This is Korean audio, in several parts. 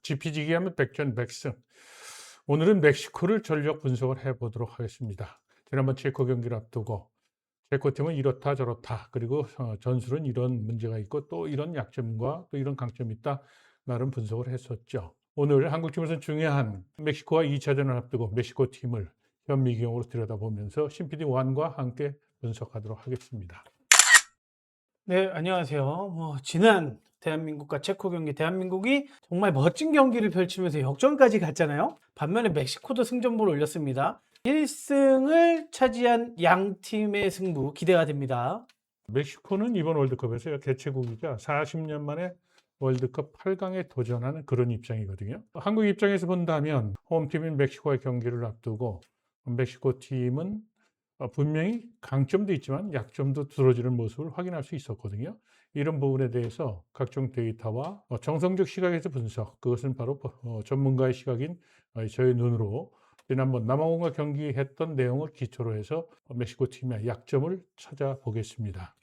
지피지기 하면 백전백승. 오늘은 멕시코를 전력 분석을 해보도록 하겠습니다. 지난번 체코 경기를 앞두고 체코팀은 이렇다 저렇다, 그리고 전술은 이런 문제가 있고 또 이런 약점과 또 이런 강점이 있다, 나름 분석을 했었죠. 오늘 한국팀에서는 중요한 멕시코와 2차전을 앞두고 멕시코 팀을 현미경으로 들여다보면서 신PD 완과 함께 분석하도록 하겠습니다. 네, 안녕하세요. 지난 대한민국과 체코 경기, 대한민국이 정말 멋진 경기를 펼치면서 역전까지 갔잖아요. 반면에 멕시코도 승전보를 올렸습니다. 1승을 차지한 양 팀의 승부 기대가 됩니다. 멕시코는 이번 월드컵에서 개최국이자 40년 만에 월드컵 8강에 도전하는 그런 입장이거든요. 한국 입장에서 본다면 홈팀인 멕시코와의 경기를 앞두고 멕시코 팀은 분명히 강점도 있지만 약점도 두드러지는 모습을 확인할 수 있었거든요. 이런 부분에 대해서 각종 데이터와 정성적 시각에서 분석, 그것은 바로 전문가의 시각인 저의 눈으로 지난번 남아공과 경기했던 내용을 기초로 해서 멕시코 팀의 약점을 찾아보겠습니다.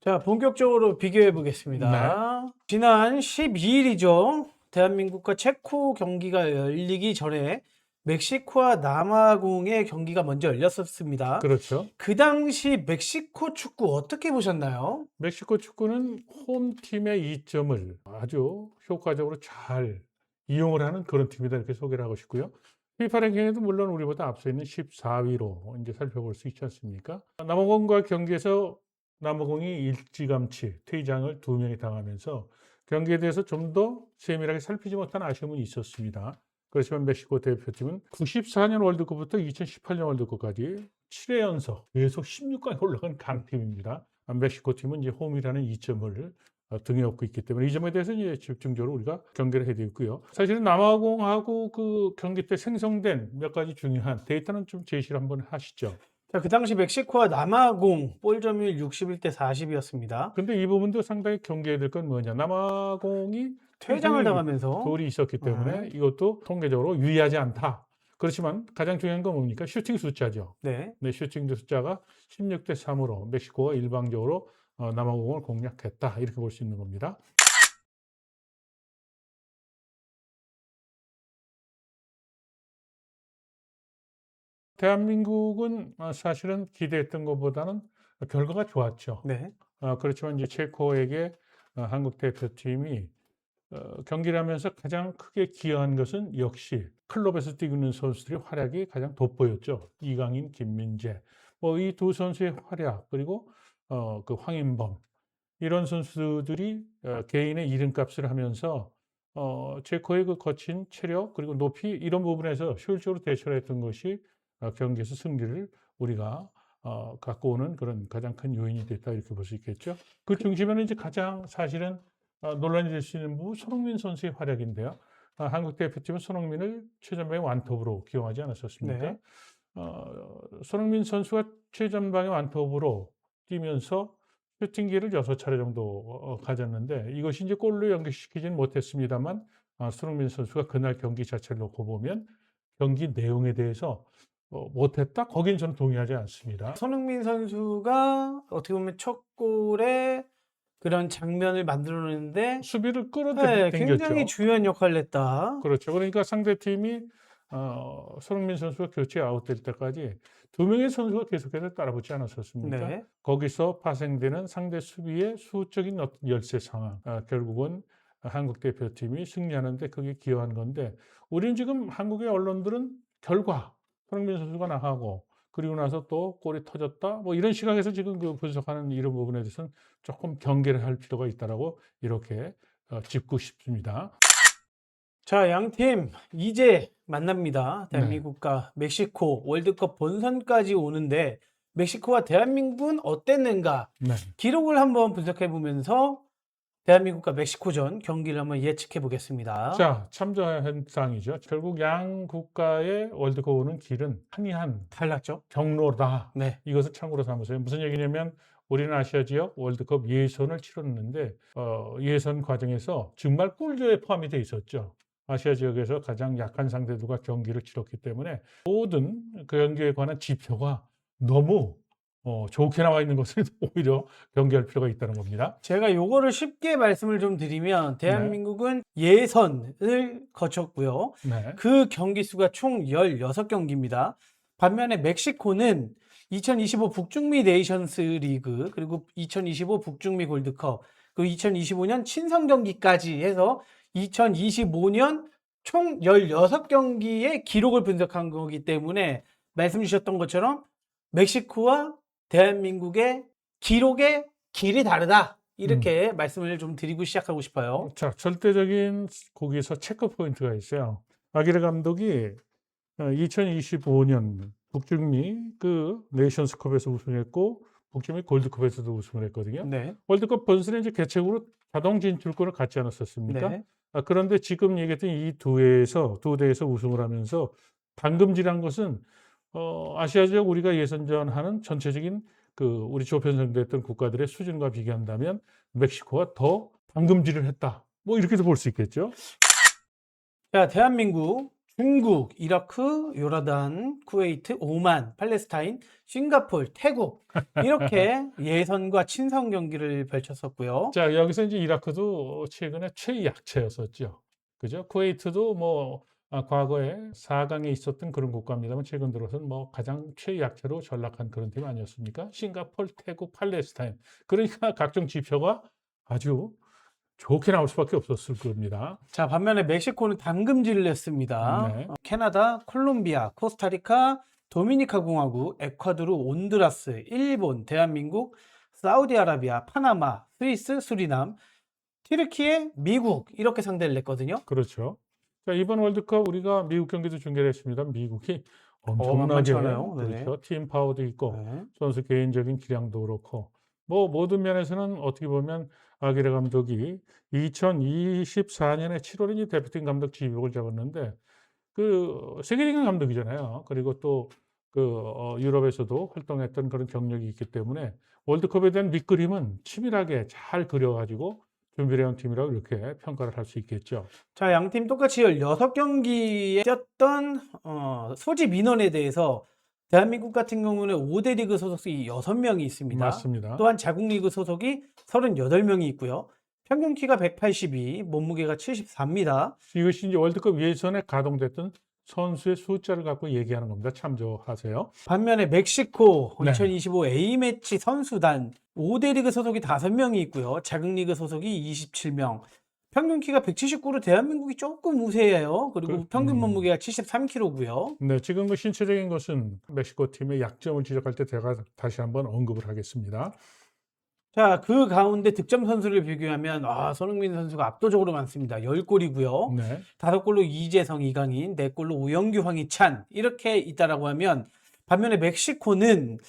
자, 본격적으로 비교해 네. 보겠습니다. 지난 12일이죠. 대한민국과 체코 경기가 열리기 전에 멕시코와 남아공의 경기가 먼저 열렸었습니다. 그렇죠. 그 당시 멕시코 축구 어떻게 보셨나요? 멕시코 축구는 홈팀의 이점을 아주 효과적으로 잘 이용을 하는 그런 팀이다, 이렇게 소개를 하고 싶고요. 피파 랭킹에도 물론 우리보다 앞서 있는 14위로 이제 살펴볼 수 있지 않습니까? 남아공과 경기에서 남아공이 일찌감치 퇴장을 2명이 당하면서 경기에 대해서 좀 더 세밀하게 살피지 못한 아쉬움은 있었습니다. 그렇지만 멕시코 대표팀은 94년 월드컵부터 2018년 월드컵까지 7회 연속 계속 16강에 올라간 강팀입니다. 멕시코 팀은 이제 홈이라는 이점을 등에 업고 있기 때문에 이 점에 대해서 이제 집중적으로 우리가 경계를 해야 되고요. 사실은 남아공하고 그 경기 때 생성된 몇 가지 중요한 데이터는 좀 제시를 한번 하시죠. 자, 그 당시 멕시코와 남아공 볼 점유율 61대 40이었습니다. 근데 이 부분도 상당히 경계해야 될 건 뭐냐. 남아공이 퇴장을 당하면서 돌이 있었기 때문에 이것도 통계적으로 유의하지 않다. 그렇지만 가장 중요한 건 뭡니까? 슈팅 숫자죠. 네. 네, 슈팅 숫자가 16대 3으로 멕시코가 일방적으로 남아공을 공략했다, 이렇게 볼 수 있는 겁니다. 대한민국은 사실은 기대했던 것보다는 결과가 좋았죠. 네. 그렇지만 이제 체코에게 한국 대표팀이 경기를 하면서 가장 크게 기여한 것은 역시 클럽에서 뛰고 있는 선수들의 활약이 가장 돋보였죠. 이강인, 김민재, 이 두 선수의 활약, 그리고 그 황인범, 이런 선수들이 개인의 이름값을 하면서 체코의 그 거친 체력 그리고 높이, 이런 부분에서 효율적으로 대처를 했던 것이 경기에서 승리를 우리가 갖고 오는 그런 가장 큰 요인이 됐다, 이렇게 볼 수 있겠죠. 그 중심에는 이제 가장 사실은 논란이 될 수 있는 부분, 손흥민 선수의 활약인데요. 한국 대표팀은 손흥민을 최전방의 완톱으로 기용하지 않았었습니까? 네. 손흥민 선수가 최전방의 완톱으로 뛰면서 슈팅 기회를 6차례 정도 가졌는데 이것이 이제 골로 연결시키지는 못했습니다만, 손흥민 선수가 그날 경기 자체를 놓고 보면 경기 내용에 대해서 못했다? 거긴 저는 동의하지 않습니다. 손흥민 선수가 어떻게 보면 첫 골에 그런 장면을 만들어내는데 수비를 네, 끌어당겼죠. 굉장히 중요한 역할을 했다. 그렇죠. 그러니까 상대팀이 손흥민 선수가 교체 아웃될 때까지 2명의 선수가 계속해서 따라붙지 않았었습니까? 네. 거기서 파생되는 상대 수비의 수적인 어떤 열세 상황, 결국은 한국 대표팀이 승리하는 데 그게 기여한 건데, 우리는 지금 한국의 언론들은 결과, 손흥민 선수가 나가고 그리고 나서 또 골이 터졌다, 이런 시각에서 지금 그 분석하는 이런 부분에 대해서는 조금 경계를 할 필요가 있다라고 이렇게 짚고 싶습니다. 자, 양 팀 이제 만납니다. 네. 대한민국과 멕시코 월드컵 본선까지 오는데 멕시코와 대한민국은 어땠는가? 네. 기록을 한번 분석해 보면서 대한민국과 멕시코전 경기를 한번 예측해 보겠습니다. 자, 참조 현상이죠. 결국 양 국가의 월드컵 오는 길은 한이한 달랐죠? 경로다. 네. 이것을 참고로 삼으세요. 무슨 얘기냐면 우리는 아시아 지역 월드컵 예선을 치렀는데 예선 과정에서 정말 꿀조에 포함이 돼 있었죠. 아시아 지역에서 가장 약한 상대들과 경기를 치렀기 때문에 모든 그 경기에 관한 지표가 너무 좋게 나와 있는 것을 오히려 경계할 필요가 있다는 겁니다. 제가 요거를 쉽게 말씀을 좀 드리면 네. 대한민국은 예선을 거쳤고요. 네. 그 경기 수가 총 16경기입니다. 반면에 멕시코는 2025 북중미 네이션스 리그 그리고 2025 북중미 골드컵 그리고 2025년 친선 경기까지 해서 2025년 총 16경기의 기록을 분석한 거기 때문에 말씀 주셨던 것처럼 멕시코와 대한민국의 기록의 길이 다르다. 이렇게 말씀을 좀 드리고 시작하고 싶어요. 자, 절대적인 거기서 체크 포인트가 있어요. 아기레 감독이 2025년 북중미 그 네이션스컵에서 우승했고 북중미 골드컵에서도 우승을 했거든요. 네. 월드컵 본선에 이제 개최국으로 자동 진출권을 갖지 않았었습니까? 네. 그런데 지금 얘기했던 이 두 대에서 우승을 하면서 당금질한 것은 아시아 지역 우리가 예선전 하는 전체적인 그 우리 조편성됐던 국가들의 수준과 비교한다면 멕시코가 더 당금질을 했다. 뭐 이렇게도 볼 수 있겠죠. 자, 대한민국, 중국, 이라크, 요르단, 쿠웨이트, 오만, 팔레스타인, 싱가포르, 태국 이렇게 예선과 친선 경기를 펼쳤었고요. 자, 여기서 이제 이라크도 최근에 최약체였었죠. 그죠? 쿠웨이트도 뭐 과거에 4강에 있었던 그런 국가입니다만 최근 들어서는 뭐 가장 최약체로 전락한 그런 팀 아니었습니까? 싱가포르, 태국, 팔레스타인. 그러니까 각종 지표가 아주 좋게 나올 수밖에 없었을 겁니다. 자, 반면에 멕시코는 당금질을 했습니다. 네. 캐나다, 콜롬비아, 코스타리카, 도미니카 공화국, 에콰도르, 온두라스, 일본, 대한민국, 사우디아라비아, 파나마, 스위스, 수리남, 튀르키예, 미국 이렇게 상대를 냈거든요. 그렇죠. 자, 이번 월드컵 우리가 미국 경기도 중계를 했습니다. 미국이 엄청나게 만만치 않아요. 네네. 그렇죠. 팀 파워도 있고 네. 선수 개인적인 기량도 그렇고 뭐 모든 면에서는 어떻게 보면 아기레 감독이 2024년에 7월에 이 대표팀 감독 지휘복을 잡았는데 그 세계적인 감독이잖아요. 그리고 또 그 유럽에서도 활동했던 그런 경력이 있기 때문에 월드컵에 대한 밑그림은 치밀하게 잘 그려가지고 준비를 해온 팀이라고 이렇게 평가를 할 수 있겠죠. 자, 양팀 똑같이 16경기에 뛰었던 소집 인원에 대해서 대한민국 같은 경우는 5대 리그 소속이 6명이 있습니다. 맞습니다. 또한 자국 리그 소속이 38명이 있고요. 평균 키가 182, 몸무게가 74입니다. 이것이 이제 월드컵 예선에 가동됐던 선수의 숫자를 갖고 얘기하는 겁니다. 참조하세요. 반면에 멕시코 네. 2025 A매치 선수단 5대 리그 소속이 5명이 있고요. 자국 리그 소속이 27명. 평균 키가 179로 대한민국이 조금 우세해요. 그리고 평균 몸무게가 73kg고요. 네, 지금 그 신체적인 것은 멕시코 팀의 약점을 지적할 때 제가 다시 한번 언급을 하겠습니다. 자, 그 가운데 득점 선수를 비교하면 손흥민 선수가 압도적으로 많습니다. 10골이고요. 네, 5골로 이재성, 이강인, 4골로 오영규, 황희찬 이렇게 있다라고 하면 반면에 멕시코는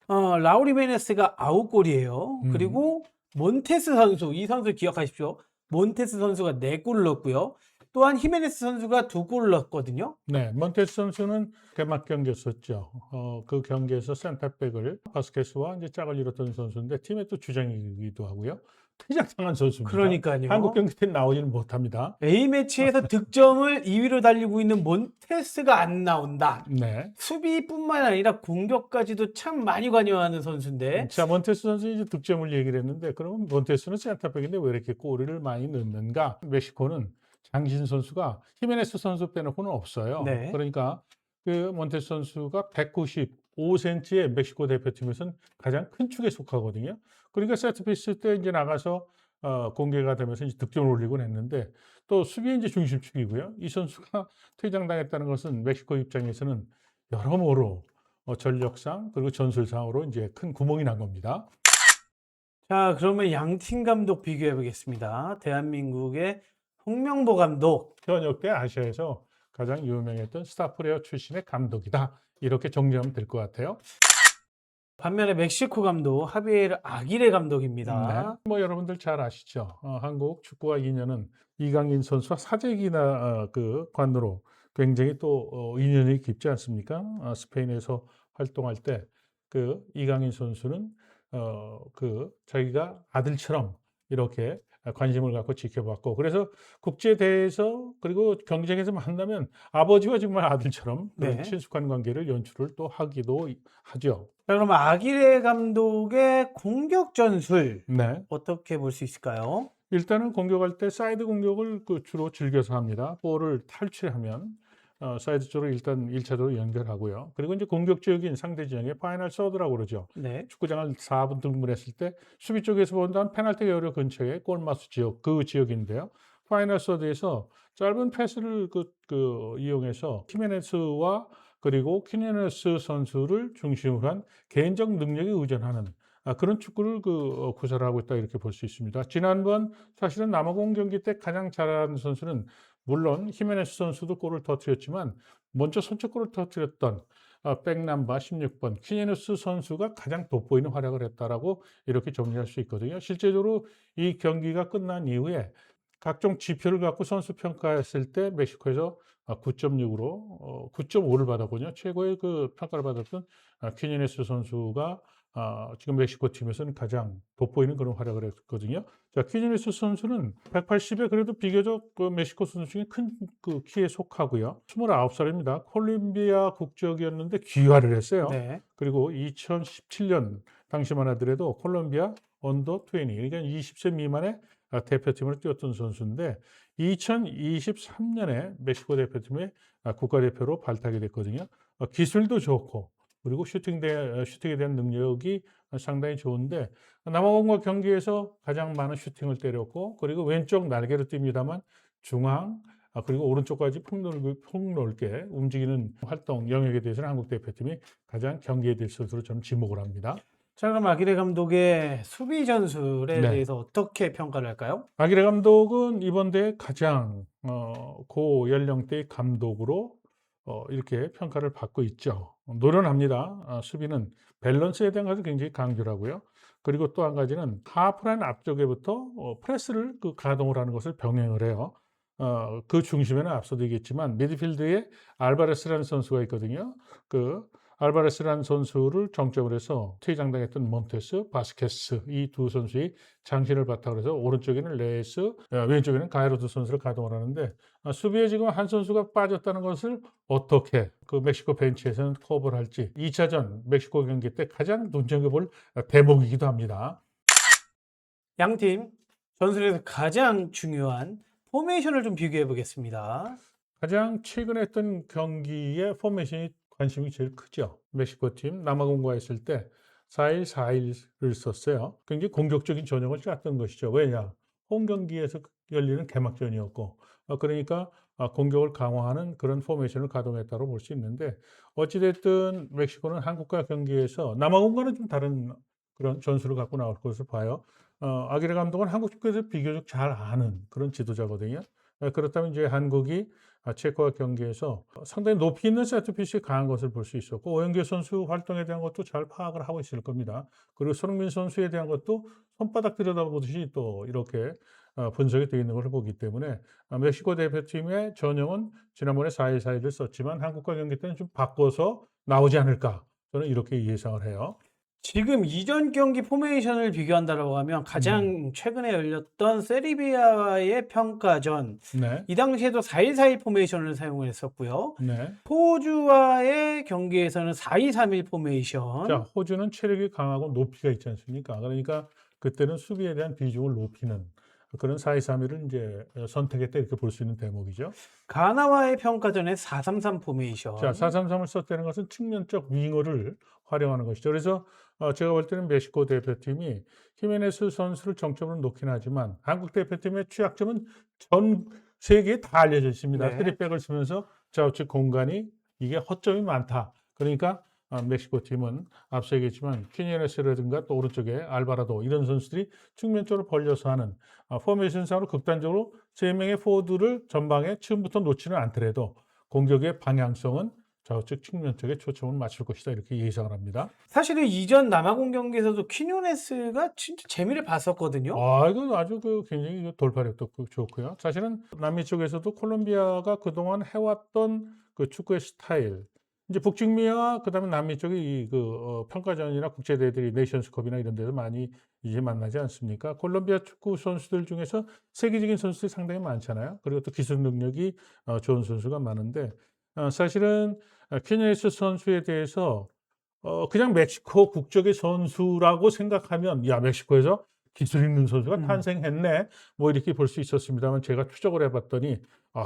라우리 메네스가 9골이에요. 그리고 몬테스 선수, 이 선수 기억하십시오. 몬테스 선수가 4골을 넣었고요. 또한 히메네스 선수가 2골을 넣었거든요. 네, 몬테스 선수는 개막 경기였었죠. 그 경기에서 센터백을 바스케스와 이제 짝을 이뤘던 선수인데 팀의 또 주장이기도 하고요. 퇴장당한 선수입니다. 그러니까요. 한국 경기 때 나오지는 못합니다. A매치에서 득점을 2위로 달리고 있는 몬테스가 안 나온다. 네. 수비뿐만 아니라 공격까지도 참 많이 관여하는 선수인데 자, 몬테스 선수 이제 득점을 얘기를 했는데 그러면 몬테스는 센터백인데 왜 이렇게 골을 많이 넣는가? 멕시코는 장신 선수가 히메네스 선수 빼놓고는 없어요. 네. 그러니까 그 몬테스 선수가 195cm의 멕시코 대표팀에서는 가장 큰 축에 속하거든요. 그러니까 세트피스 때 이제 나가서 공개가 되면서 이제 득점을 올리곤 했는데 또 수비의 이제 중심축이고요. 이 선수가 퇴장당했다는 것은 멕시코 입장에서는 여러모로 전력상 그리고 전술상으로 이제 큰 구멍이 난 겁니다. 자, 그러면 양팀 감독 비교해 보겠습니다. 대한민국의 홍명보 감독. 현역 때 아시아에서 가장 유명했던 스타플레이어 출신의 감독이다. 이렇게 정리하면 될 것 같아요. 반면에 멕시코 감독 하비에르 아기레 감독입니다. 네. 뭐 여러분들 잘 아시죠? 한국 축구와 인연은 이강인 선수와 사재기나 그 관으로 굉장히 또 인연이 깊지 않습니까? 스페인에서 활동할 때 그 이강인 선수는 그 자기가 아들처럼 이렇게 관심을 갖고 지켜봤고, 그래서 국제대회에서 그리고 경쟁에서 만나면 아버지와 정말 아들처럼 그런 네. 친숙한 관계를 연출을 또 하기도 하죠. 자, 그럼 아기레 감독의 공격 전술 네. 어떻게 볼 수 있을까요? 일단은 공격할 때 사이드 공격을 주로 즐겨서 합니다. 볼을 탈취하면 사이드 쪽으로 일단 1차적으로 연결하고요. 그리고 이제 공격적인 상대 지역의 파이널 서드라고 그러죠. 네. 축구장을 4분 등분했을 때 수비 쪽에서 본다면 페널티 에어리어 근처의 골마스 지역, 그 지역인데요. 파이널 서드에서 짧은 패스를 이용해서 히메네스와 그리고 키메네스 선수를 중심으로 한 개인적 능력에 의존하는 그런 축구를 구사하고 있다 이렇게 볼 수 있습니다. 지난번 사실은 남아공 경기 때 가장 잘하는 선수는 물론 히메네스 선수도 골을 터뜨렸지만 먼저 선취골을 터뜨렸던 백남바 16번 키메네스 선수가 가장 돋보이는 활약을 했다라고 이렇게 정리할 수 있거든요. 실제적으로 이 경기가 끝난 이후에 각종 지표를 갖고 선수 평가했을 때 멕시코에서 9.6으로 9.5를 받았군요. 최고의 평가를 받았던 키메네스 선수가 지금 멕시코 팀에서는 가장 돋보이는 그런 활약을 했거든요. 자, 퀴니네스 선수는 180에 그래도 비교적 멕시코 선수 중에 큰 키에 속하고요. 29살입니다. 콜롬비아 국적이었는데 귀화를 했어요. 네. 그리고 2017년 당시만 하더라도 콜롬비아 언더 20, 그러니까 20세 미만의 대표팀으로 뛰었던 선수인데 2023년에 멕시코 대표팀의 국가대표로 발탁이 됐거든요. 기술도 좋고 그리고 슈팅에 대한 능력이 상당히 좋은데 남아공과 경기에서 가장 많은 슈팅을 때렸고 그리고 왼쪽 날개로 뜁니다만 중앙 그리고 오른쪽까지 폭넓게 움직이는 활동 영역에 대해서는 한국 대표팀이 가장 경기에 대한 선수로 저는 지목을 합니다. 자, 그럼 아기레 감독의 수비 전술에 네. 대해서 어떻게 평가를 할까요? 아기레 감독은 이번 대회 가장 고연령대의 감독으로 이렇게 평가를 받고 있죠. 노련합니다. 수비는 밸런스에 대한 것을 굉장히 강조를 하고요. 그리고 또 한 가지는 하프라인 앞쪽에부터 프레스를 가동을 하는 것을 병행을 해요. 그 중심에는 앞서도 얘기했지만 미드필드에 알바레스라는 선수가 있거든요. 알바레스라는 선수를 정점으로 해서 퇴장당했던 몬테스, 바스케스 이 두 선수의 장신을 바탕으로 해서 오른쪽에는 레스, 왼쪽에는 가이로드 선수를 가동을 하는데 수비에 지금 한 선수가 빠졌다는 것을 어떻게 멕시코 벤치에서는 커버를 할지 2차전 멕시코 경기 때 가장 눈여겨볼 대목이기도 합니다. 양팀 전술에서 가장 중요한 포메이션을 좀 비교해 보겠습니다. 가장 최근에 했던 경기의 포메이션이 관심이 제일 크죠. 멕시코 팀 남아공과 했을 때 4-1-4-1을 썼어요. 굉장히 공격적인 전형을 짰던 것이죠. 왜냐? 홈 경기에서 열리는 개막전이었고 그러니까 공격을 강화하는 그런 포메이션을 가동했다고 볼 수 있는데 어찌됐든 멕시코는 한국과 경기에서 남아공과는 좀 다른 그런 전술을 갖고 나올 것을 봐요. 아기레 감독은 한국 축구에서 비교적 잘 아는 그런 지도자거든요. 그렇다면 이제 한국이 체코와 경기에서 상당히 높이 있는 세트피스가 강한 것을 볼 수 있었고 오영규 선수 활동에 대한 것도 잘 파악을 하고 있을 겁니다. 그리고 손흥민 선수에 대한 것도 손바닥 들여다보듯이 또 이렇게 분석이 되어 있는 것을 보기 때문에 멕시코 대표팀의 전형은 지난번에 4-1-4-1을 썼지만 한국과 경기 때는 좀 바꿔서 나오지 않을까 저는 이렇게 예상을 해요. 지금 이전 경기 포메이션을 비교한다라고 하면 가장 최근에 열렸던 세리비아와의 평가전 네. 이 당시에도 4-1-4-1 포메이션을 사용을 했었고요. 네. 호주와의 경기에서는 4-2-3-1 포메이션. 자, 호주는 체력이 강하고 높이가 있지 않습니까? 그러니까 그때는 수비에 대한 비중을 높이는 그런 4-2-3-1을 이제 선택했다 이렇게 볼 수 있는 대목이죠. 가나와의 평가전에 4-3-3 포메이션. 자, 4-3-3을 썼다는 것은 측면적 윙어를 활용하는 것이죠. 그래서 제가 볼 때는 멕시코 대표팀이 히메네스 선수를 정점으로 놓긴 하지만 한국 대표팀의 취약점은 전 세계에 다 알려져 있습니다. 네. 쓰리백을 쓰면서 좌우측 공간이 이게 허점이 많다. 그러니까 멕시코 팀은 앞서 얘기했지만 퀴니에네스라든가 또 오른쪽에 알바라도 이런 선수들이 측면 쪽으로 벌려서 하는 포메이션상으로 극단적으로 3명의 포워드를 전방에 처음부터 놓지는 않더라도 공격의 방향성은 좌우측 측면 쪽에 초점을 맞출 것이다 이렇게 예상을 합니다. 사실은 이전 남아공 경기에서도 퀴뉴네스가 진짜 재미를 봤었거든요. 이거 아주 굉장히 돌파력도 좋고요. 사실은 남미 쪽에서도 콜롬비아가 그동안 해왔던 그 축구의 스타일, 이제 북중미와 그다음에 남미 쪽이 평가전이나 국제대회들이 네이션스컵이나 이런 데서 많이 이제 만나지 않습니까? 콜롬비아 축구 선수들 중에서 세계적인 선수들이 상당히 많잖아요. 그리고 또 기술 능력이 좋은 선수가 많은데 사실은 퀴니에스 선수에 대해서 그냥 멕시코 국적의 선수라고 생각하면 '야 멕시코에서 기술 있는 선수가 음. 탄생했네.' 뭐 이렇게 볼 수 있었습니다만 제가 추적을 해 봤더니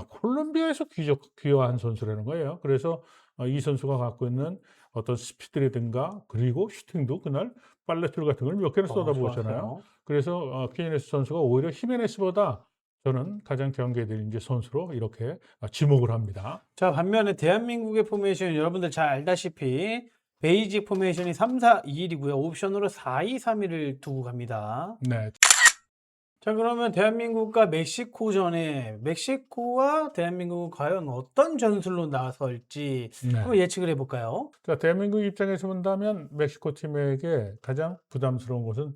콜롬비아에서 귀화한 선수라는 거예요. 그래서 이 선수가 갖고 있는 어떤 스피드라든가 그리고 슈팅도 그날 팔레트 같은 걸 몇 개를 쏟아부었잖아요. 좋았어요. 그래서 퀴니에스 선수가 오히려 히메네스보다 저는 가장 경계될 인제 선수로 이렇게 지목을 합니다. 자, 반면에 대한민국의 포메이션 여러분들 잘 알다시피 베이직 포메이션이 3-4-2-1이고요. 옵션으로 4-2-3-1을 두고 갑니다. 네. 자, 그러면 대한민국과 멕시코전에 멕시코와 대한민국은 과연 어떤 전술로 나설지 네. 한번 예측을 해 볼까요? 자, 대한민국 입장에서 본다면 멕시코 팀에게 가장 부담스러운 것은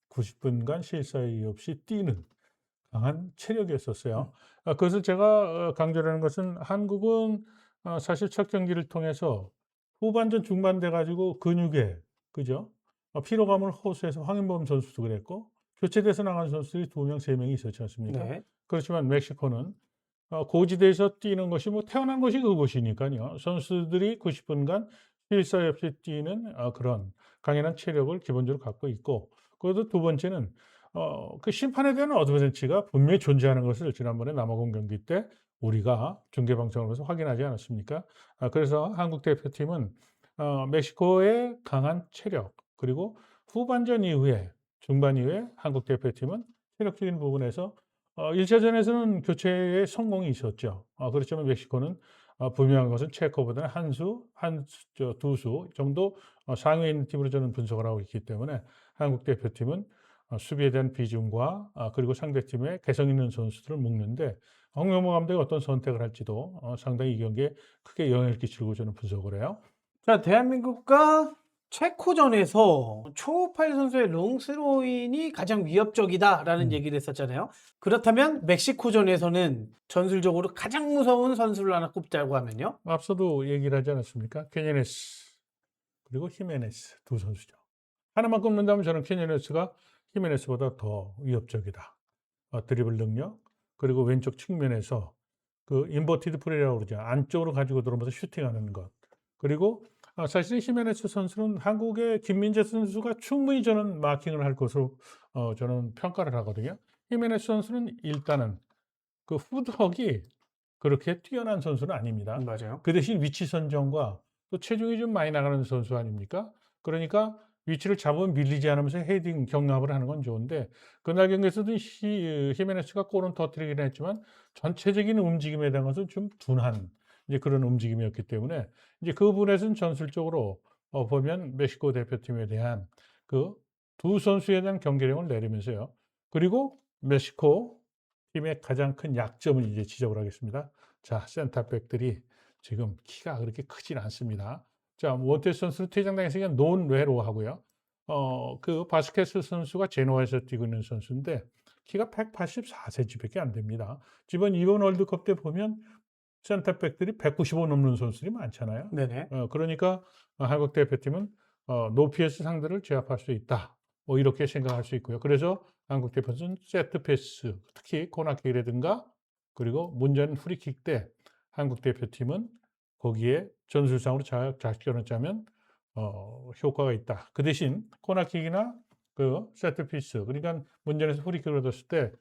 90분간 쉴 사이 없이 뛰는 강한 체력이었었어요. 그것을 제가 강조를 하는 것은 한국은 사실 첫 경기를 통해서 후반전 중반 돼 가지고 근육에 그죠? 피로감을 호소해서 황인범 선수도 그랬고 교체돼서 나간 선수들이 2 명, 3 명이 있었지 않습니까? 네. 그렇지만 멕시코는 고지대에서 뛰는 것이 뭐 태어난 것이 그것이니까요. 선수들이 90분간 쉴 사이 없이 뛰는 그런 강인한 체력을 기본적으로 갖고 있고 그래도 두 번째는 그 심판에 대한 어드밴티지가 분명히 존재하는 것을 지난번에 남아공 경기 때 우리가 중계 방송을 통해서 확인하지 않았습니까? 그래서 한국 대표팀은 멕시코의 강한 체력 그리고 후반전 이후에 중반 이후에 한국 대표팀은 체력적인 부분에서 1 차전에서는 교체에 성공이 있었죠. 그렇지만 멕시코는 분명한 것은 체코보다는 두 수 정도 상위에 있는 팀으로 저는 분석을 하고 있기 때문에 한국 대표팀은 수비에 대한 비중과 그리고 상대팀의 개성 있는 선수들을 묶는데 홍명보 감독이 어떤 선택을 할지도 상당히 이 경기에 크게 영향을 끼치고 저는 분석을 해요. 자, 대한민국과 체코전에서 초우팔 선수의 롱스로인이 가장 위협적이다라는 음. 얘기를 했었잖아요. 그렇다면 멕시코전에서는 전술적으로 가장 무서운 선수를 하나 꼽자고 하면요. 앞서도 얘기를 하지 않았습니까? 케니네스 그리고 히메네스 두 선수죠. 하나만 꼽는다면 저는 케니네스가 히메네스보다 더 위협적이다. 드리블 능력 그리고 왼쪽 측면에서 그 인버티드 플레이라고 그러죠. 안쪽으로 가지고 들어오면서 슈팅하는 것. 그리고 사실 히메네스 선수는 한국의 김민재 선수가 충분히 저는 마킹을 할 것으로 저는 평가를 하거든요. 히메네스 선수는 일단은 그 푸드웍이 그렇게 뛰어난 선수는 아닙니다. 맞아요. 그 대신 위치 선정과 또 체중이 좀 많이 나가는 선수 아닙니까? 그러니까 위치를 잡으면 밀리지 않으면서 헤딩 경합을 하는 건 좋은데 그날 경기에서도 히메네스가 골은 터뜨리긴 했지만 전체적인 움직임에 대한 것은 좀 둔한 이제 그런 움직임이었기 때문에 이제 그 부분에서는 전술적으로 보면 멕시코 대표팀에 대한 그 두 선수에 대한 경계령을 내리면서요. 그리고 멕시코 팀의 가장 큰 약점을 이제 지적을 하겠습니다. 자, 센터백들이 지금 키가 그렇게 크진 않습니다. 자, 모테스 선수는 퇴장당했으니까 논외로 하고요. 그 바스케스 선수가 제노아에서 뛰고 있는 선수인데 키가 184cm밖에 안 됩니다. 이번 월드컵 때 보면 센터백들이 195 넘는 선수들이 많잖아요. 네네. 그러니까 한국 대표팀은 높이에서 상대를 제압할 수 있다. 뭐 이렇게 생각할 수 있고요. 그래서 한국 대표팀은 세트 패스, 특히 코너킥이라든가 그리고 문제는 프리킥 때 한국 대표팀은 거기에 전술상으로 잘 작전을 짜면 효과가 있다. 그 대신 코너킥이나 그 세트 피스 그러니까 문전에서 프리킥을 얻었을 때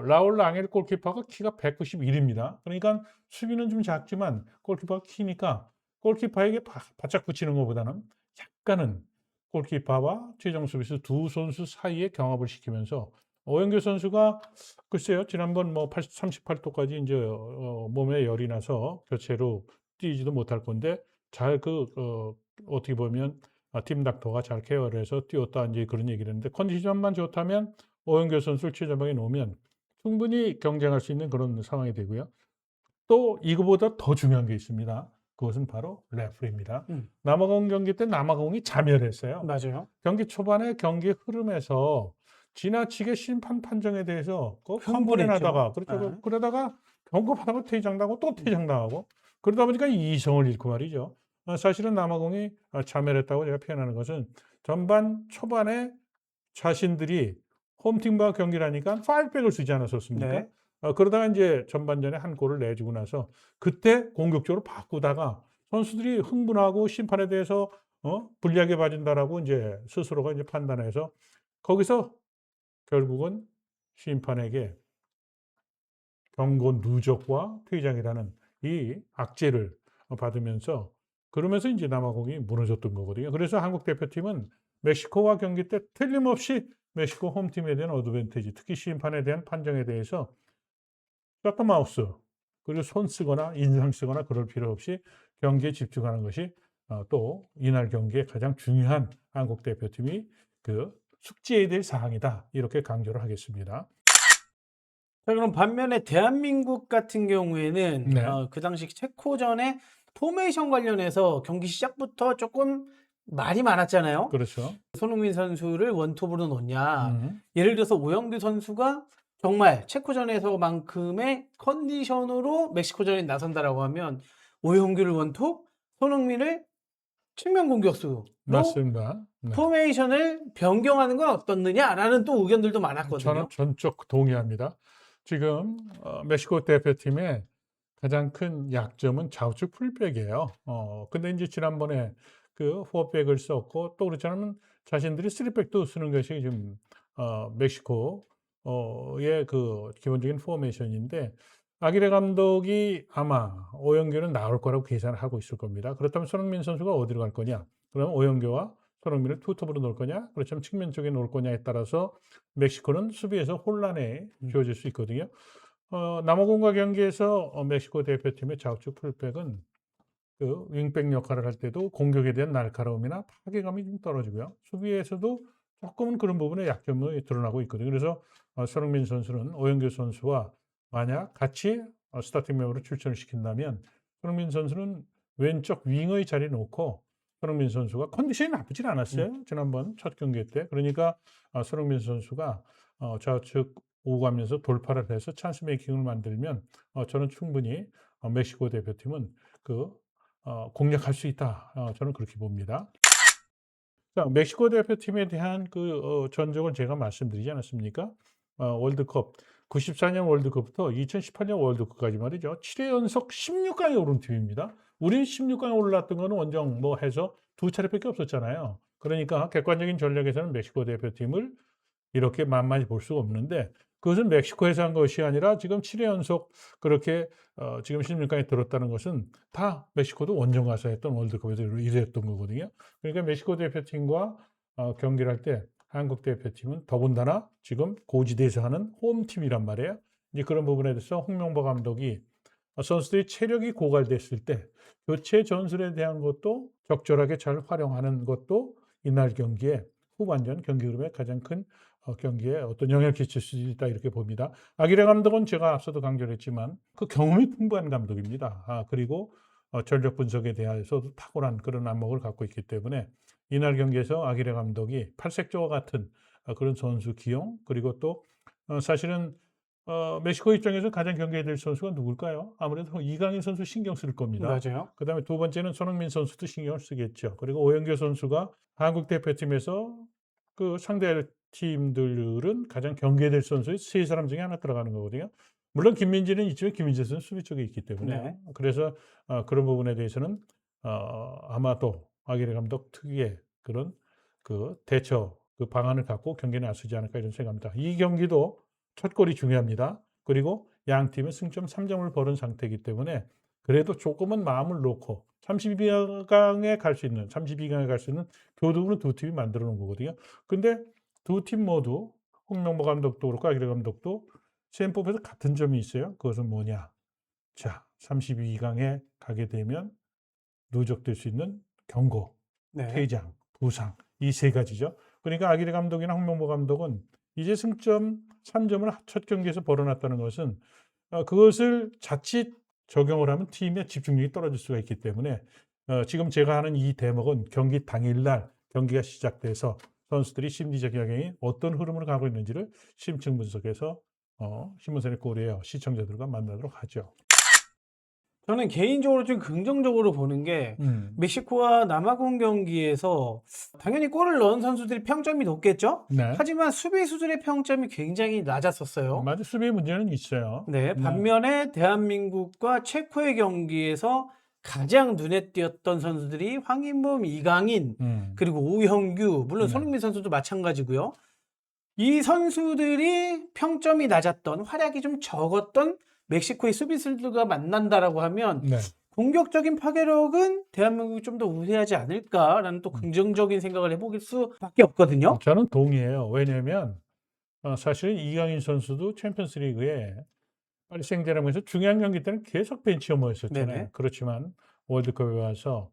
라울 랑엘 골키퍼가 키가 191입니다. 그러니까 수비는 좀 작지만 골키퍼가 키니까 골키퍼에게 바짝 붙이는 것보다는 약간은 골키퍼와 최종 수비수 두 선수 사이에 경합을 시키면서 오영규 선수가 글쎄요 지난번 뭐 38도까지 인제 몸에 열이 나서 교체로 뛰지도 못할 건데 잘 어떻게 보면 팀 닥터가 잘 케어를 해서 뛰었다 인제 그런 얘기를 했는데 컨디션만 좋다면 오영규 선수를 최전방에 놓으면 충분히 경쟁할 수 있는 그런 상황이 되고요. 또 이거보다 더 중요한 게 있습니다. 그것은 바로 레프리입니다. 남아공 경기 때 남아공이 자멸했어요. 맞아요. 경기 초반에 경기 흐름에서 지나치게 심판 판정에 대해서 흥분했죠. 컴플레인하다가 그렇죠. 네. 그러다가 경고받아서 퇴장당하고 또 퇴장당하고 그러다 보니까 이성을 잃고 말이죠. 사실은 남아공이 참여를 했다고 제가 표현하는 것은 전반 초반에 자신들이 홈팀과 경기를 하니까 5백을 쓰지 않았었습니까? 네. 그러다가 이제 전반전에 한 골을 내주고 나서 그때 공격적으로 바꾸다가 선수들이 흥분하고 심판에 대해서 불리하게 봐준다라고 이제 스스로가 이제 판단해서 거기서 결국은 심판에게 경고 누적과 퇴장이라는 이 악재를 받으면서 그러면서 이제 남아공이 무너졌던 거거든요. 그래서 한국 대표팀은 멕시코와 경기 때 틀림없이 멕시코 홈팀에 대한 어드밴티지, 특히 심판에 대한 판정에 대해서 셔터마우스 그리고 손 쓰거나 인상 쓰거나 그럴 필요 없이 경기에 집중하는 것이 또 이날 경기에 가장 중요한 한국 대표팀이 그 숙지해야 될 사항이다. 이렇게 강조를 하겠습니다. 자, 그럼 반면에 대한민국 같은 경우에는 네. 그 당시 체코전에 포메이션 관련해서 경기 시작부터 조금 말이 많았잖아요. 그렇죠. 손흥민 선수를 원톱으로 놓냐. 음. 예를 들어서 오영규 선수가 정말 체코전에서만큼의 컨디션으로 멕시코전에 나선다라고 하면 오영규를 원톱, 손흥민을 측면 공격수로 맞습니다. 네. 포메이션을 변경하는 건 어떻느냐라는 또 의견들도 많았거든요. 저는 전적 동의합니다. 지금 멕시코 대표팀의 가장 큰 약점은 좌우측 풀백이에요. 근데 이제 지난번에 그 4백을 썼고 또 그렇지 않으면 자신들이 3백도 쓰는 것이 지금 멕시코의 그 기본적인 포메이션인데 아기레 감독이 아마 오영규는 나올 거라고 계산을 하고 있을 겁니다. 그렇다면 손흥민 선수가 어디로 갈 거냐? 그럼 오영규와 손흥민을 투톱으로 놓을 거냐? 그렇지만 측면 쪽에 놓을 거냐에 따라서 멕시코는 수비에서 혼란에 주어질 수 있거든요. 남아공과 경기에서 멕시코 대표팀의 좌우측 풀백은 그 윙백 역할을 할 때도 공격에 대한 날카로움이나 파괴감이 좀 떨어지고요. 수비에서도 조금은 그런 부분에 약점이 드러나고 있거든요. 그래서 손흥민 선수는 오영규 선수와 만약 같이 스타팅 멤버로 출전을 시킨다면 손흥민 선수는 왼쪽 윙의 자리에 놓고 손흥민 선수가 컨디션이 나쁘진 않았어요. 지난번 첫 경기 때. 그러니까 손흥민 선수가 좌측 오고 가면서 돌파를 해서 찬스 메이킹을 만들면 저는 충분히 멕시코 대표팀은 그 공략할 수 있다. 저는 그렇게 봅니다. 자, 멕시코 대표팀에 대한 그 전적을 제가 말씀드리지 않았습니까? 월드컵 94년 월드컵부터 2018년 월드컵까지 말이죠. 7회 연속 16강에 오른 팀입니다. 우리는 16강에 올랐던 거는 원정 뭐 해서 두 차례밖에 없었잖아요. 그러니까 객관적인 전력에서는 멕시코 대표팀을 이렇게 만만히 볼 수가 없는데 그것은 멕시코에서 한 것이 아니라 지금 7회 연속 그렇게 지금 16강에 들었다는 것은 다 멕시코도 원정 가서 했던 월드컵에서 이랬던 거거든요. 그러니까 멕시코 대표팀과 경기를 할 때 한국 대표팀은 더군다나 지금 고지대에서 하는 홈팀이란 말이에요. 이제 그런 부분에 대해서 홍명보 감독이 선수들이 체력이 고갈됐을 때 교체 전술에 대한 것도 적절하게 잘 활용하는 것도 이날 경기에 후반전 경기 흐름에 가장 큰 경기에 어떤 영향을 끼칠 수 있다 이렇게 봅니다. 아기레 감독은 제가 앞서도 강조를 했지만 그 경험이 풍부한 감독입니다. 그리고 전력 분석에 대해서도 탁월한 그런 안목을 갖고 있기 때문에 이날 경기에서 아기레 감독이 팔색조와 같은 그런 선수 기용 그리고 또 사실은 멕시코 입장에서 가장 경계해야 될 선수가 누굴까요? 아무래도 이강인 선수 신경 쓸 겁니다. 맞아요. 그다음에 두 번째는 손흥민 선수도 신경을 쓰겠죠. 그리고 오영규 선수가 한국 대표팀에서 그 상대 팀들은 가장 경계해야 될 선수의 세 사람 중에 하나 들어가는 거거든요. 물론 김민재는 있지만 김민재 선수는 수비 쪽에 있기 때문에 네. 그래서 그런 부분에 대해서는 아마도 아기레 감독 특유의 그런 그 대처 그 방안을 갖고 경기에 나서지 않을까 이런 생각합니다. 이 경기도 첫 골이 중요합니다. 그리고 양 팀은 승점 3점을 벌은 상태이기 때문에 그래도 조금은 마음을 놓고 32강에 갈 수 있는 교두부는 두 팀이 만들어 놓은 거거든요. 근데 두 팀 모두 홍명보 감독도 그렇고 아기레 감독도 셈법에서 같은 점이 있어요. 그것은 뭐냐? 자, 32강에 가게 되면 누적될 수 있는 경고, 네. 퇴장, 부상 이 세 가지죠. 그러니까 아기레 감독이나 홍명보 감독은 이제 승점 3점을 첫 경기에서 벌어놨다는 것은 그것을 자칫 적용을 하면 팀의 집중력이 떨어질 수가 있기 때문에 지금 제가 하는 이 대목은 경기 당일날 경기가 시작돼서 선수들이 심리적 영향이 어떤 흐름으로 가고 있는지를 심층 분석해서 신문선의 꼬리에요 시청자들과 만나도록 하죠. 저는 개인적으로 좀 긍정적으로 보는 게 멕시코와 남아공 경기에서 당연히 골을 넣은 선수들이 평점이 높겠죠? 네. 하지만 수비수들의 평점이 굉장히 낮았었어요. 맞아, 수비 문제는 있어요. 네, 네. 반면에 대한민국과 체코의 경기에서 가장 눈에 띄었던 선수들이 황인범, 이강인, 그리고 오형규, 물론 네. 손흥민 선수도 마찬가지고요. 이 선수들이 평점이 낮았던, 활약이 좀 적었던 멕시코의 수비수들과 만난다라고 하면 네. 공격적인 파괴력은 대한민국이 좀 더 우세하지 않을까라는 또 긍정적인 생각을 해볼 수밖에 없거든요. 저는 동의해요. 왜냐하면 사실 이강인 선수도 챔피언스 리그에 파리 생제르맹에서 중요한 경기 때는 계속 벤치에 모여 있었잖아요. 네네. 그렇지만 월드컵에 와서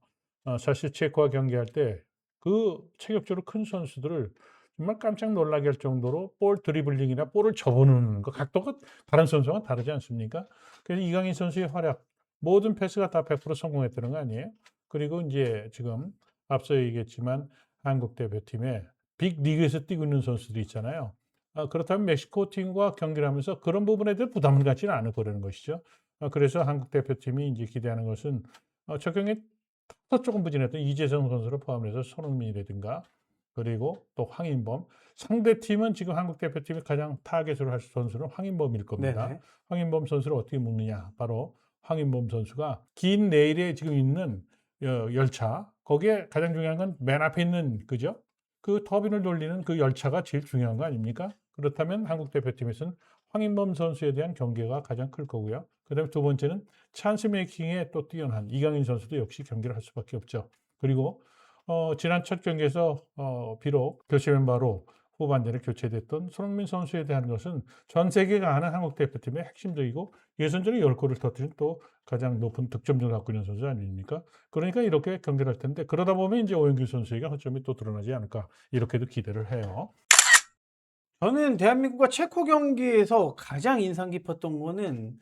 사실 체코와 경기할 때 그 체격적으로 큰 선수들을 정말 깜짝 놀라게 할 정도로 볼 드리블링이나 볼을 접어넣는 거 각도가 다른 선수와 다르지 않습니까? 그래서 이강인 선수의 활약 모든 패스가 다 100% 성공했다는 거 아니에요? 그리고 이제 지금 앞서 얘기했지만 한국 대표팀에 빅 리그에서 뛰고 있는 선수들이 있잖아요. 그렇다면 멕시코 팀과 경기를 하면서 그런 부분에 대해 부담을 갖지는 않을 거라는 것이죠. 그래서 한국 대표팀이 이제 기대하는 것은 저 경기에 더 조금 부진했던 이재성 선수를 포함해서 손흥민이라든가 그리고 또 황인범. 상대 팀은 지금 한국 대표팀이 가장 타겟으로 할 선수는 황인범일 겁니다. 네네. 황인범 선수를 어떻게 묶느냐? 바로 황인범 선수가 긴 레일에 지금 있는 열차 거기에 가장 중요한 건 맨 앞에 있는 그죠? 그 터빈을 돌리는 그 열차가 제일 중요한 거 아닙니까? 그렇다면 한국 대표팀에서는 황인범 선수에 대한 경계가 가장 클 거고요. 그다음에 두 번째는 찬스 메이킹에 또 뛰어난 이강인 선수도 역시 경기를 할 수밖에 없죠. 그리고 지난 첫 경기에서 비록 교체 멤버로 후반전에 교체됐던 손흥민 선수에 대한 것은 전 세계가 아는 한국 대표팀의 핵심적이고 예선전에 10골을 터뜨린 또 가장 높은 득점력을 갖고 있는 선수 아닙니까? 그러니까 이렇게 경기를 할 텐데 그러다 보면 이제 오영규 선수에게 허점이 또 드러나지 않을까 이렇게도 기대를 해요. 저는 대한민국과 체코 경기에서 가장 인상 깊었던 거는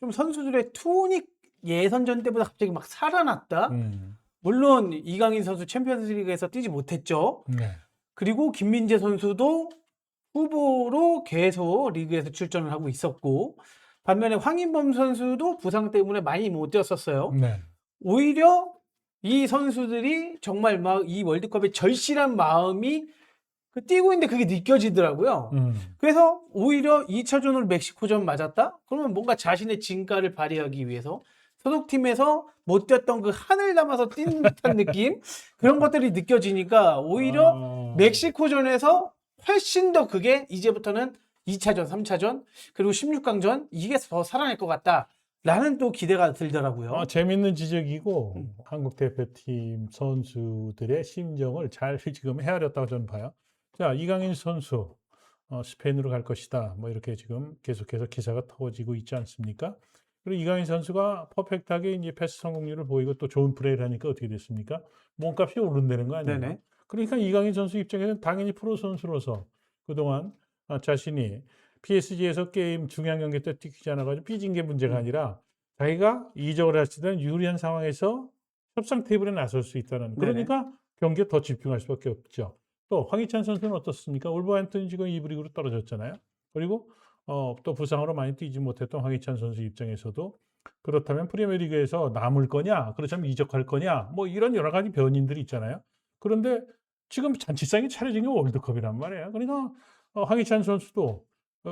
좀 선수들의 톤이 예선전 때보다 갑자기 막 살아났다. 음, 물론 이강인 선수 챔피언스리그에서 뛰지 못했죠. 네, 그리고 김민재 선수도 후보로 계속 리그에서 출전을 하고 있었고, 반면에 황인범 선수도 부상 때문에 많이 못 뛰었었어요. 네, 오히려 이 선수들이 정말 막 이 월드컵에 절실한 마음이 뛰고 있는데 그게 느껴지더라고요. 음, 그래서 오히려 2차전으로 멕시코전 맞았다? 그러면 뭔가 자신의 진가를 발휘하기 위해서 소속팀에서 못 뛰었던 그 하늘 남아서 뛴 듯한 느낌? 그런 것들이 느껴지니까 오히려 멕시코전에서 훨씬 더 그게 이제부터는 2차전, 3차전, 그리고 16강전 이게 더 살아날 것 같다. 라는 또 기대가 들더라고요. 재밌는 지적이고 한국 대표팀 선수들의 심정을 잘 지금 헤아렸다고 저는 봐요. 자, 이강인 선수 스페인으로 갈 것이다. 뭐 이렇게 지금 계속해서 기사가 터지고 있지 않습니까? 그리고 이강인 선수가 퍼펙트하게 이제 패스 성공률을 보이고 또 좋은 플레이를 하니까 어떻게 됐습니까? 몸값이 오른다는 거 아니에요? 네네. 그러니까 이강인 선수 입장에서는 당연히 프로 선수로서 그동안 자신이 PSG에서 게임 중요한 경기 때 뛰지 않아가지고 삐진 게 문제가 아니라 자기가 이적을 했을 때는 유리한 상황에서 협상 테이블에 나설 수 있다는 네네. 그러니까 경기에 더 집중할 수밖에 없죠. 또 황희찬 선수는 어떻습니까? 올버햄튼 지금 2부 리그로 떨어졌잖아요. 그리고 또 부상으로 많이 뛰지 못했던 황희찬 선수 입장에서도 그렇다면 프리미어리그에서 남을 거냐, 그렇다면 이적할 거냐, 뭐 이런 여러 가지 변인들이 있잖아요. 그런데 지금 잔치상이 차려진 게 월드컵이란 말이에요. 그러니까 황희찬 선수도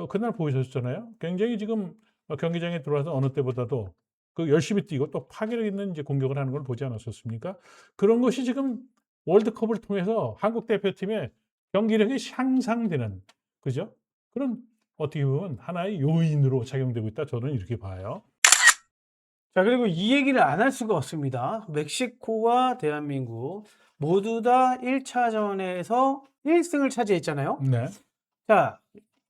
그날 보여줬잖아요. 굉장히 지금 경기장에 들어와서 어느 때보다도 그 열심히 뛰고 또 파괴력 있는 이제 공격을 하는 걸 보지 않았었습니까? 그런 것이 지금 월드컵을 통해서 한국 대표팀의 경기력이 향상되는 그죠? 그런 어떻게 보면 하나의 요인으로 작용되고 있다. 저는 이렇게 봐요. 자, 그리고 이 얘기를 안 할 수가 없습니다. 멕시코와 대한민국 모두 다 1차전에서 1승을 차지했잖아요. 네. 자,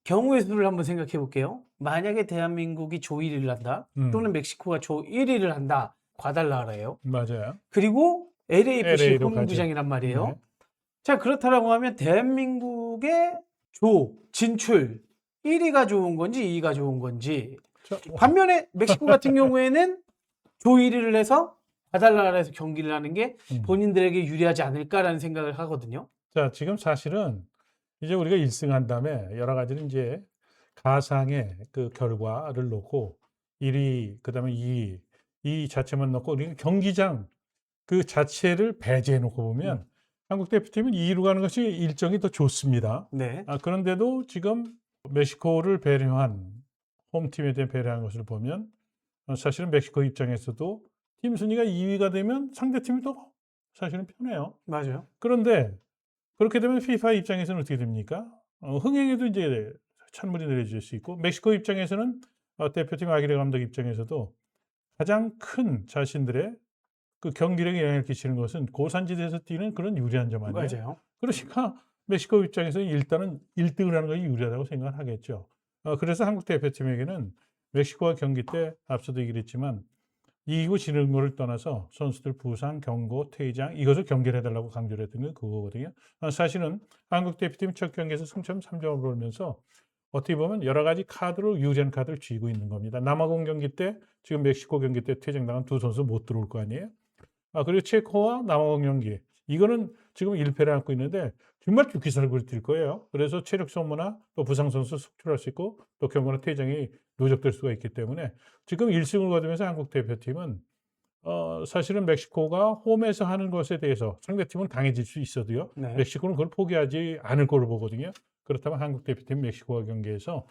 경우의 수를 한번 생각해 볼게요. 만약에 대한민국이 조 1위를 한다, 또는 멕시코가 조 1위를 한다, 과달라라예요. 맞아요. 그리고 LAFC LA로 가죠. 홈구장이란 말이에요. 네. 자, 그렇다라고 하면 대한민국의 조 진출 1위가 좋은 건지 2위가 좋은 건지, 자, 반면에 멕시코 같은 경우에는 조 1위를 해서 과달라라에서 경기를 하는 게 본인들에게 유리하지 않을까라는 생각을 하거든요. 자, 지금 사실은 이제 우리가 1승 한 다음에 여러 가지를 이제 가상의 그 결과를 놓고 1위, 그다음에 2위 이 자체만 놓고 우리가 경기장 그 자체를 배제해 놓고 보면 한국 대표팀은 2위로 가는 것이 일정이 더 좋습니다. 네. 그런데도 지금 멕시코를 배려한 홈팀에 대한 배려한 것을 보면 사실은 멕시코 입장에서도 팀 순위가 2위가 되면 상대팀이 더 사실은 편해요. 맞아요. 그런데 그렇게 되면 FIFA 입장에서는 어떻게 됩니까? 흥행에도 이제 찬물이 내려질 수 있고 멕시코 입장에서는 대표팀 아기레 감독 입장에서도 가장 큰 자신들의 그 경기력에 영향을 끼치는 것은 고산지대에서 뛰는 그런 유리한 점 아니에요? 맞아요. 그러니까 멕시코 입장에서는 일단은 1등을 하는 것이 유리하다고 생각을 하겠죠. 그래서 한국 대표팀에게는 멕시코와 경기 때 앞서도 얘기를 했지만 이기고 지는 거를 떠나서 선수들 부상, 경고, 퇴장 이것을 경계를 해달라고 강조를 했던 게 그거거든요. 사실은 한국 대표팀 첫 경기에서 승점 3점을 벌면서 어떻게 보면 여러 가지 카드로 유리한 카드를 쥐고 있는 겁니다. 남아공 경기 때 지금 멕시코 경기 때 퇴장당한 두 선수 못 들어올 거 아니에요. 그리고 체코와 남아공 경기 이거는 지금 1패를 안고 있는데 정말 죽기살구를 뛸 거예요. 그래서 체력 소모나 또 부상 선수 속출할 수 있고 또 경고나 퇴장이 누적될 수가 있기 때문에 지금 1승을 거두면서 한국 대표팀은 사실은 멕시코가 홈에서 하는 것에 대해서 상대팀은 강해질 수 있어도요. 네. 멕시코는 그걸 포기하지 않을 걸로 보거든요. 그렇다면 한국 대표팀 멕시코와 경기에서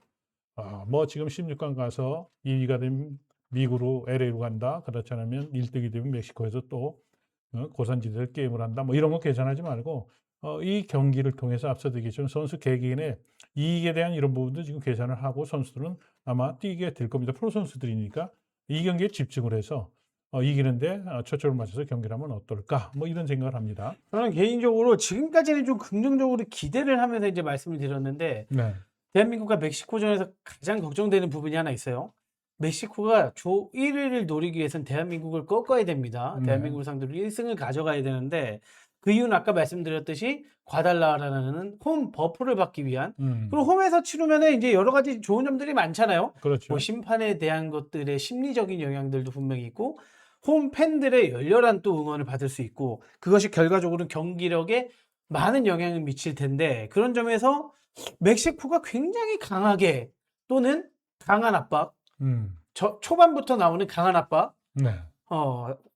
뭐 지금 16강 가서 2위가 된 미국으로 LA로 간다. 그렇지 않으면 1등이 되면 멕시코에서 또 고산지대를 게임을 한다. 뭐 이런 거 계산하지 말고 이 경기를 통해서 앞서도 얘기했지만 선수 개개인의 이익에 대한 이런 부분도 지금 계산을 하고 선수들은 아마 뛰게 될 겁니다. 프로 선수들이니까 이 경기에 집중을 해서 이기는데 초점을 맞춰서 경기를 하면 어떨까? 뭐 이런 생각을 합니다. 저는 개인적으로 지금까지는 좀 긍정적으로 기대를 하면서 이제 말씀을 드렸는데 네. 대한민국과 멕시코전에서 가장 걱정되는 부분이 하나 있어요. 멕시코가 조 1위를 노리기 위해서는 대한민국을 꺾어야 됩니다. 네. 대한민국을 상대로 1승을 가져가야 되는데 그 이유는 아까 말씀드렸듯이 과달라라는 홈 버프를 받기 위한 그리고 홈에서 치르면 이제 여러 가지 좋은 점들이 많잖아요. 그렇죠. 뭐 심판에 대한 것들의 심리적인 영향들도 분명히 있고 홈 팬들의 열렬한 또 응원을 받을 수 있고 그것이 결과적으로는 경기력에 많은 영향을 미칠 텐데 그런 점에서 멕시코가 굉장히 강하게 또는 강한 압박 초반부터 나오는 강한 압박 네.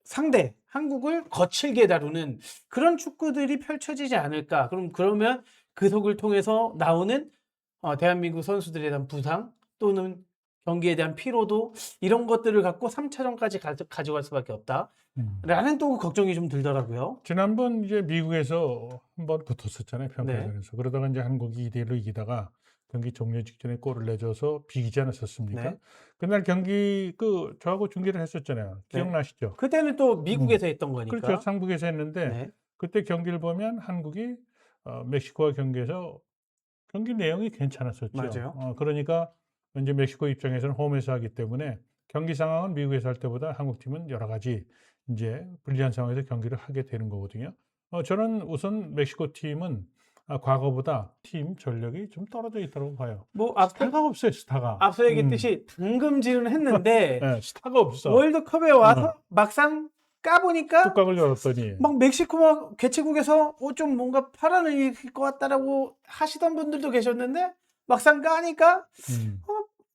상대 한국을 거칠게 다루는 그런 축구들이 펼쳐지지 않을까. 그러면 그 속을 통해서 나오는 대한민국 선수들에 대한 부상 또는 경기에 대한 피로도 이런 것들을 갖고 3차전까지 가져갈 수밖에 없다. 라는 또 걱정이 좀 들더라고요. 지난번 이제 미국에서 한번 붙었었잖아요. 평가전에서. 네. 그러다가 이제 한국이 2대1로 이기다가 경기 종료 직전에 골을 내줘서 비기지 않았었습니까? 네. 그날 경기 저하고 중계를 했었잖아요. 네. 기억나시죠? 그때는 또 미국에서 했던 거니까. 그렇죠. 상북에서 했는데 네. 그때 경기를 보면 한국이 멕시코와 경기에서 경기 내용이 괜찮았었죠. 맞아요. 그러니까 이제 멕시코 입장에서는 홈에서 하기 때문에 경기 상황은 미국에서 할 때보다 한국팀은 여러 가지 이제 불리한 상황에서 경기를 하게 되는 거거든요. 저는 우선 멕시코 팀은 과거보다 팀 전력이 좀 떨어져 있다고 봐요. 뭐 스타가 없어요, 스타가. 앞서 얘기했듯이 당금질은 했는데 네, 스타가 없어. 월드컵에 와서 막상 까보니까 뚜껑을 열었더니 막 멕시코 막 개최국에서 좀 뭔가 파란을 일으킬 것 같다라고 하시던 분들도 계셨는데 막상 까니까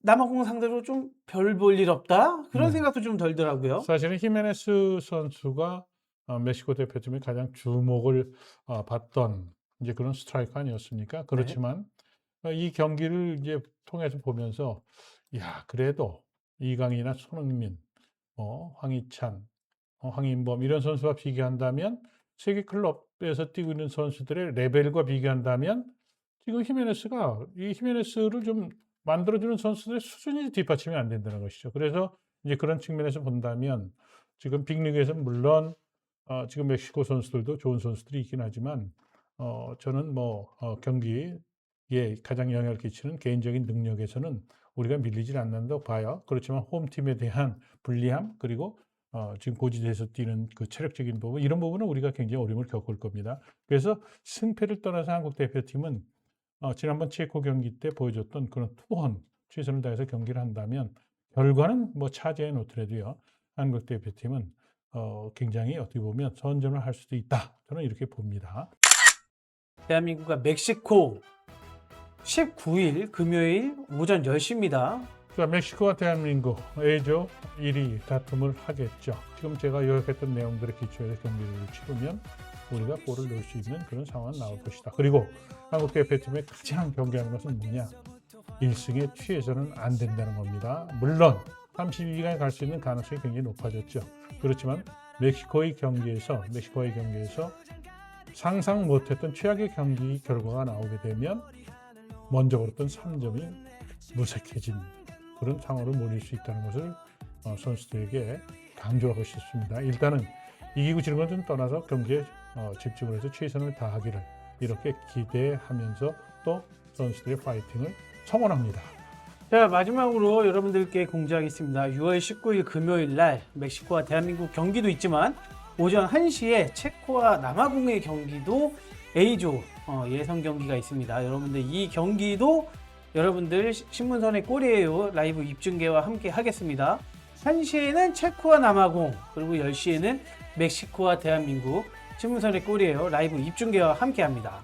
남아공 상대로 좀 별 볼 일 없다 그런 네. 생각도 좀 들더라고요. 사실은 히메네스 선수가 멕시코 대표팀의 가장 주목을 받던 이제 그런 스트라이커 아니었습니까? 그렇지만 이 경기를 이제 통해서 보면서 야 그래도 이강인이나 손흥민, 황희찬, 황인범 이런 선수와 비교한다면 세계 클럽에서 뛰고 있는 선수들의 레벨과 비교한다면 지금 히메네스를 좀 만들어주는 선수들의 수준이 뒷받침이 안 된다는 것이죠. 그래서 이제 그런 측면에서 본다면 지금 빅리그에서는 물론 지금 멕시코 선수들도 좋은 선수들이 있긴 하지만 저는 경기에 가장 영향을 끼치는 개인적인 능력에서는 우리가 밀리질 않는다고 봐요. 그렇지만 홈팀에 대한 불리함 그리고 지금 고지대에서 뛰는 그 체력적인 부분 이런 부분은 우리가 굉장히 어려움을 겪을 겁니다. 그래서 승패를 떠나서 한국 대표팀은 지난번 체코 경기 때 보여줬던 그런 투혼 최선을 다해서 경기를 한다면 결과는 뭐 차지해 놓더라도요. 한국 대표팀은 굉장히 어떻게 보면 선전을 할 수도 있다. 저는 이렇게 봅니다. 대한민국과 멕시코 19일 금요일 오전 10시입니다. 자, 멕시코와 대한민국 A조 1위 다툼을 하겠죠. 지금 제가 요약했던 내용들의 기초에서 경기를 치르면 우리가 골을 넣을 수 있는 그런 상황은 나올 것이다. 그리고 한국 대표팀의 가장 경계하는 것은 뭐냐? 1승에 취해서는 안 된다는 겁니다. 물론 32강에 갈 수 있는 가능성이 굉장히 높아졌죠. 그렇지만 멕시코의 경기에서 상상 못했던 최악의 경기 결과가 나오게 되면 먼저 걸었던 3점이 무색해진 그런 상황으로 몰릴 수 있다는 것을 선수들에게 강조하고 싶습니다. 일단은 이기고 지는 것은 떠나서 경기에 집중을 해서 최선을 다하기를 이렇게 기대하면서 또 선수들의 파이팅을 성원합니다. 자, 마지막으로 여러분들께 공지하겠습니다. 6월 19일 금요일 날 멕시코와 대한민국 경기도 있지만 오전 1시에 체코와 남아공의 경기도 A조 예선 경기가 있습니다. 여러분들 이 경기도 여러분들 신문선의 골이에요 라이브 입중계와 함께 하겠습니다. 1시에는 체코와 남아공, 그리고 10시에는 멕시코와 대한민국 신문선의 골이에요 라이브 입중계와 함께 합니다.